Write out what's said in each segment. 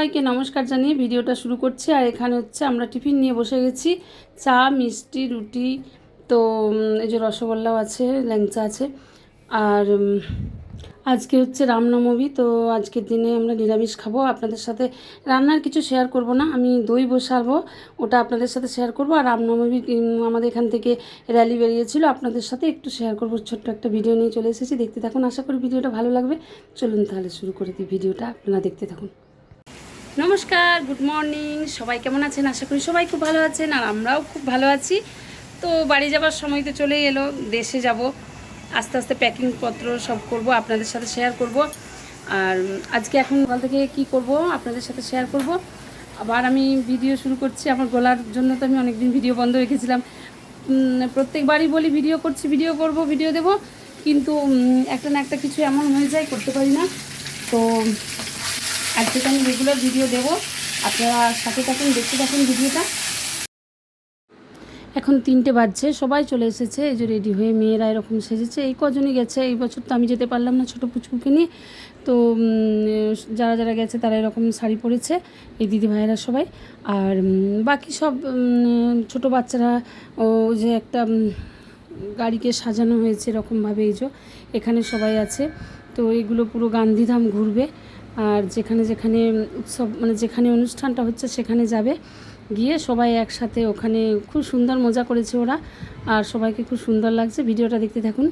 সবাইকে নমস্কার জানিয়ে ভিডিওটা শুরু করছি। আর এখানে হচ্ছে আমরা টিফিন নিয়ে বসে গেছি, চা মিষ্টি রুটি, তো এই যে রসগোল্লাও আছে, ল্যাংচা আছে। আর আজকে হচ্ছে রামনবমী, তো আজকের দিনে আমরা নিরামিষ খাবো। আপনাদের সাথে রান্নার কিছু শেয়ার করব না, আমি দই বসাবো, ওটা আপনাদের সাথে শেয়ার করব। আর রামনবমী আমাদের এখান থেকে র্যালি বেরিয়েছিল, আপনাদের সাথে একটু শেয়ার করব। ছোট্ট একটা ভিডিও নিয়ে চলে এসেছি, দেখতে থাকুন। আশা করি ভিডিওটা ভালো লাগবে। চলুন তাহলে শুরু করে দিই ভিডিওটা, আপনারা দেখতে থাকুন। নমস্কার, গুড মর্নিং, সবাই কেমন আছেন? আশা করি সবাই খুব ভালো আছেন, আর আমরাও খুব ভালো আছি। তো বাড়ি যাবার সময় তো চলেই এলো, দেশে যাব, আস্তে আস্তে প্যাকিংপত্র সব করব, আপনাদের সাথে শেয়ার করব। আর আজকে এখন সকাল থেকে কি করব আপনাদের সাথে শেয়ার করব। আবার আমি ভিডিও শুরু করছি, আমার গলার জন্য তো আমি অনেকদিন ভিডিও বন্ধ রেখেছিলাম। প্রত্যেকবারই বলি ভিডিও করছি, ভিডিও করব, ভিডিও দেব, কিন্তু একটা না একটা কিছু এমন হয়ে যায়, করতে পারি না। তো আজকে তো আমি রেগুলার ভিডিও দেবো, আপনারা সাথে থাকুন, দেখতে থাকুন ভিডিওটা। এখন 3টে বাজছে, সবাই চলে এসেছে, এই যে রেডি হয়ে মেয়েরা এরকম সেজেছে। এই কজনই গেছে, এই বছর তো আমি যেতে পারলাম না ছোটো পুচকুকে নিয়ে। তো যারা যারা গেছে তারা এরকম শাড়ি পরেছে, এই দিদি ভাইয়েরা সবাই। আর বাকি সব ছোটো বাচ্চারা, ও যে একটা গাড়িকে সাজানো হয়েছে এরকমভাবে, এই যে এখানে সবাই আছে। তো এগুলো পুরো গান্ধীধাম ঘুরবে, আর যেখানে যেখানে উৎসব মানে যেখানে অনুষ্ঠানটা হচ্ছে সেখানে যাবে, গিয়ে সবাই একসাথে ওখানে খুব সুন্দর মজা করেছে ওরা, আর সবাইকে খুব সুন্দর লাগছে। ভিডিওটা দেখতে থাকুন।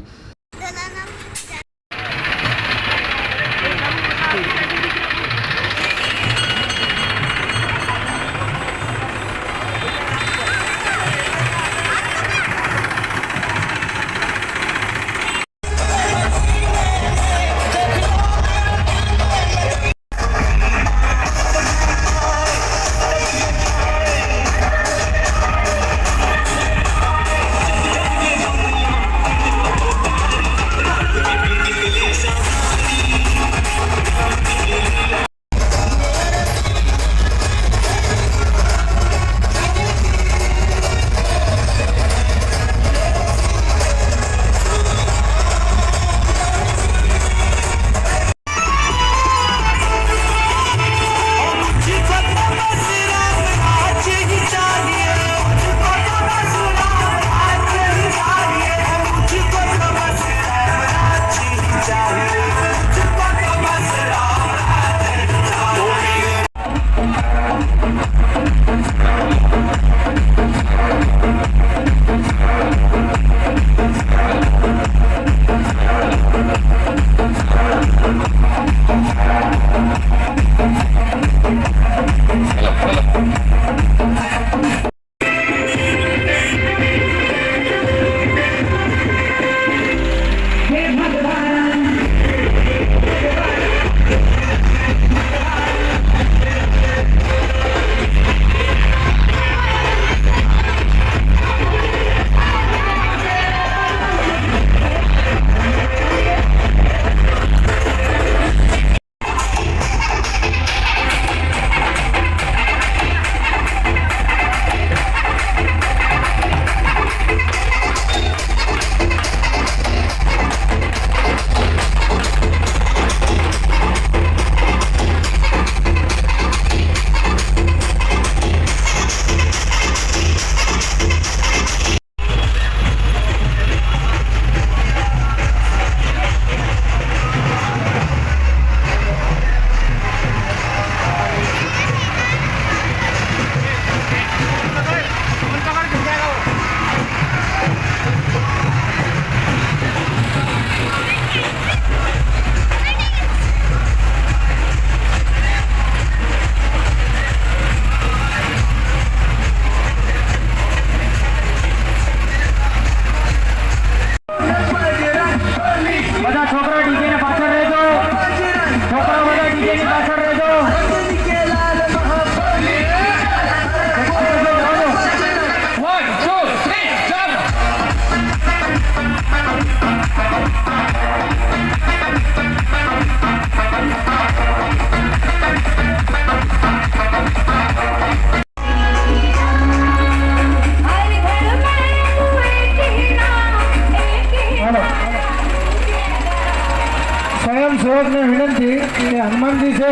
સેવકને વિનંતી કે હનુમાનજી છે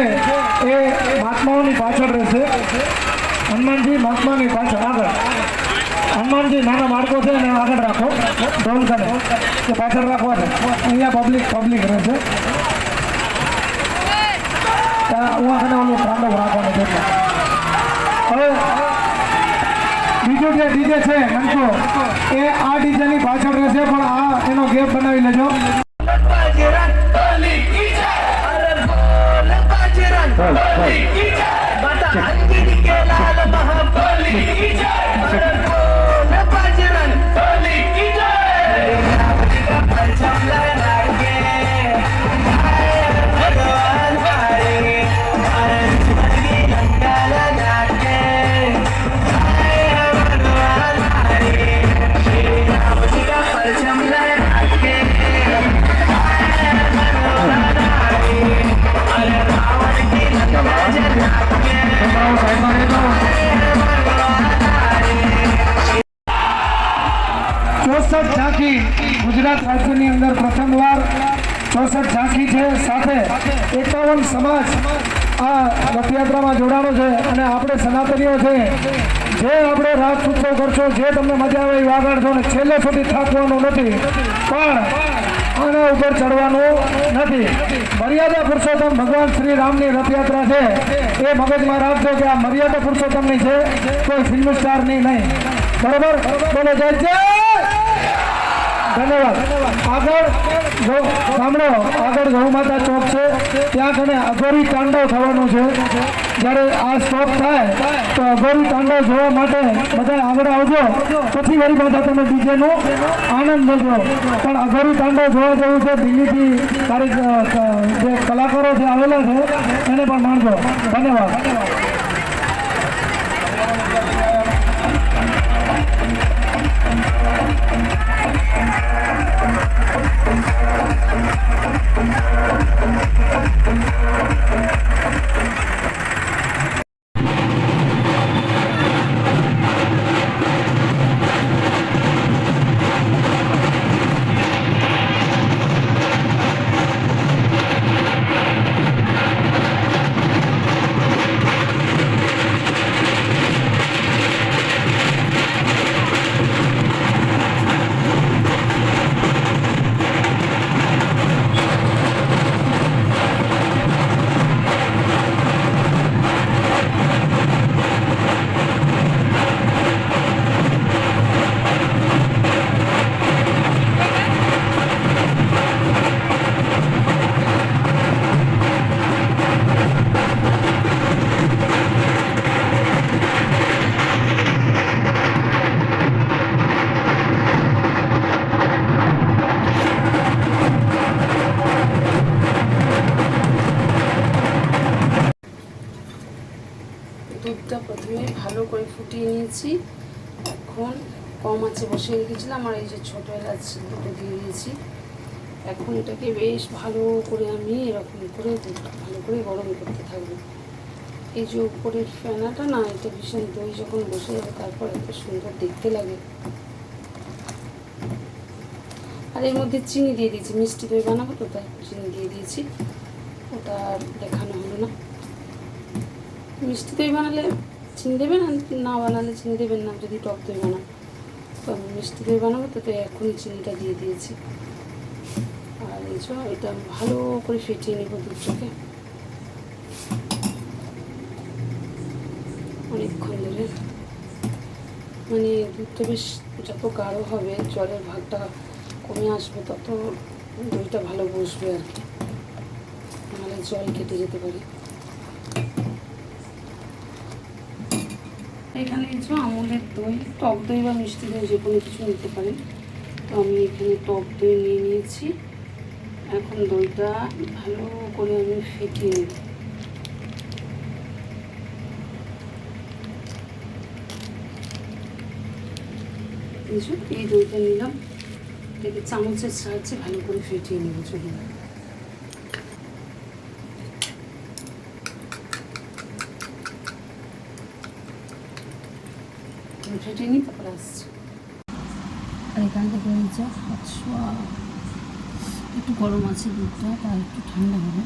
એ મહાત્માઓની પાછળ રહેશે. હનુમાનજી મહાત્માની પાછળ આગળ. હનુમાનજી નાના બાળકો છે એને આગળ રાખો, ઢોલ કરે કે પાછળ રાખવા છે. અહીંયા પબ્લિક રહેશે. હું આખને ઓલું તાંડવ રાખવાનું છે. હવે બીજું જે ડીજે છે નંકો એ આ ડીજેની પાછળ રહેશે, પણ આ એનો ગેપ બનાવી લેજો. ઝાંખી ગુજરાત રાજ્યની અંદર પ્રથમવાર 64 ઝાંખી છે. સાથે 51 સમાજ આ રથયાત્રામાં જોડાણો છે. અને આપણે સનાતનીઓ છે જે આપણે રાત ઉત્સવ કરશો, જે તમને મજા આવે એ વાગાડશો ને છેલ્લે સુધી થાકવાનું નથી, પણ આના ઉપર ચડવાનું નથી. મર્યાદા પુરુષોત્તમ ભગવાન શ્રી રામની રથયાત્રા છે એ મગજમાં રાખજો કે આ મર્યાદા પુરુષોત્તમની છે, કોઈ ફિલ્મ સ્ટારની નહીં. બરોબર? બોલો જય જય. ધન્યવાદ. આગળ સાંભળો, આગળ ગૌ માતા ચોક છે, ત્યાં કને અઘોરી તાંડવ થવાનું છે. જ્યારે આ સ્ટોપ થાય તો અઘોરી તાંડવ જોવા માટે બધા આગળ આવજો. પછી વળી પાછા તમે ડીજેનો આનંદ લેજો. પણ અઘોરી તાંડવ જોવા જવું છે. દિલ્હીથી જે કલાકારો છે આવેલા છે એને પણ માણજો. ધન્યવાદ. দুধটা প্রথমে ভালো করে ফুটিয়ে নিয়েছি। এখন কম আঁচে বসিয়ে রেখেছিলাম আর এই যে ছোটো এলাচ দুটো দিয়ে দিয়েছি। এখন এটাকে বেশ ভালো করে আমি এরকম করে দুধটা ভালো করে গরম করতে থাকবো। এই যে উপরের ফেনাটা না, এটা ভীষণ দই যখন বসে যাবে তারপর এত সুন্দর দেখতে লাগে। আর এর মধ্যে চিনি দিয়ে দিয়েছি, মিষ্টি দই বানাবো তো তাই চিনি দিয়ে দিয়েছি। ওটা দেখানো হলো না। মিষ্টি দই বানালে চিনি দেবেন, না বানালে চিনি দেবেন না। যদি টক দই বানান তো আমি মিষ্টি দই বানাবো তো এখনই চিনিটা দিয়ে দিয়েছি। আর এই যে এটা ভালো করে ফেটিয়ে নেব দুধটাকে অনেকক্ষণ ধরে। মানে দুধটা বেশ যত গাঢ় হবে, জলের ভাগটা কমে আসবে, তত দইটা ভালো বসবে আর কি, নাহলে জল কেটে যেতে পারে। এখানে যে আমুলের দই, টক দই বা মিষ্টি দই যে কোনো কিছু নিতে পারেন। তো আমি এখানে টক দই নিয়ে নিয়েছি। এখন দইটা ভালো করে আমি ফেটিয়ে নেব। এই দইটা নিলাম, এটাকে চামচের সাহায্যে ভালো করে ফেটিয়ে নেব। চলুন ফেটিয়ে নিই, তারপরে আসছি। আর এখান থেকে এই যে একটু গরম আছে দুধটা, তার একটু ঠান্ডা হবে,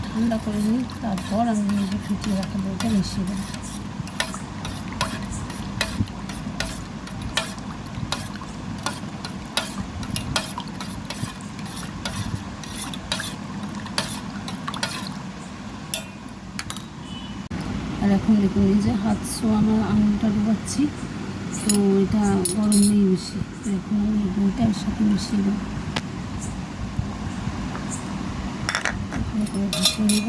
ঠান্ডা করে নিই, তারপর আমি এই যে ফুটিয়ে রাখা দইটা মিশিয়ে দেবো। আর এখন দেখুন এই যে হাত ছোঁয়া আমার আঙুলটা ডুবাচ্ছি, তো এটা গরম নেই বেশি, তো এখন আমি দইটা এর সাথে মিশিয়ে দেবো, ভালো করে মিশিয়ে নেব।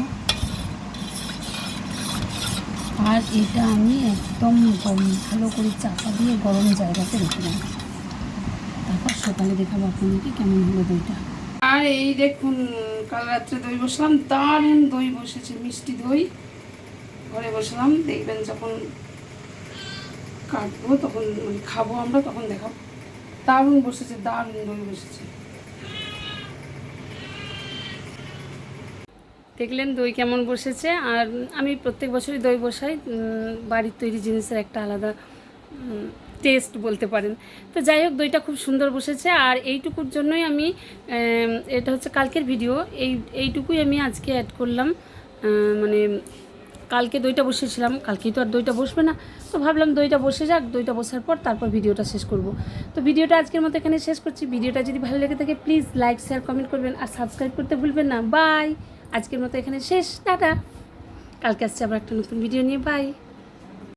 আর এটা আমি একদম ভালো করে চাপা দিয়ে গরম জায়গাতে রেখে দেবো, তারপর সকালে দেখাবো আপনাদেরকে কেমন হলো দইটা। আর এই দেখুন কাল রাত্রে দই বসলাম, দারুণ দই বসেছে, মিষ্টি দই ঘরে বসলাম, দেখবেন যখন কাটবো তখন মানে খাবো আমরা তখন দেখাবো, দারুণ বসেছে, দারুণ দই বসেছে। দেখলেন দই কেমন বসেছে। আর আমি প্রত্যেক বছরই দই বসাই, বাড়ির তৈরি জিনিসের একটা আলাদা টেস্ট বলতে পারেন। তো যাই হোক দইটা খুব সুন্দর বসেছে। আর এইটুকুর জন্যই আমি, এটা হচ্ছে কালকের ভিডিও, এইটুকুই আমি আজকে অ্যাড করলাম। মানে কালকে দইটা বসেছিলাম, কালকেই তো আর দইটা বসবে না, তো ভাবলাম দইটা বসে যাক, দইটা বসার পর তারপর ভিডিওটা শেষ করব। তো ভিডিওটা আজকের মতো এখানে শেষ করছি। ভিডিওটা যদি ভালো লেগে থাকে প্লিজ লাইক শেয়ার কমেন্ট করবেন আর সাবস্ক্রাইব করতে ভুলবেন না। বাই, আজকের মতো এখানে শেষ, টাটা। কালকে আসছে আবার একটা নতুন ভিডিও নিয়ে, বাই।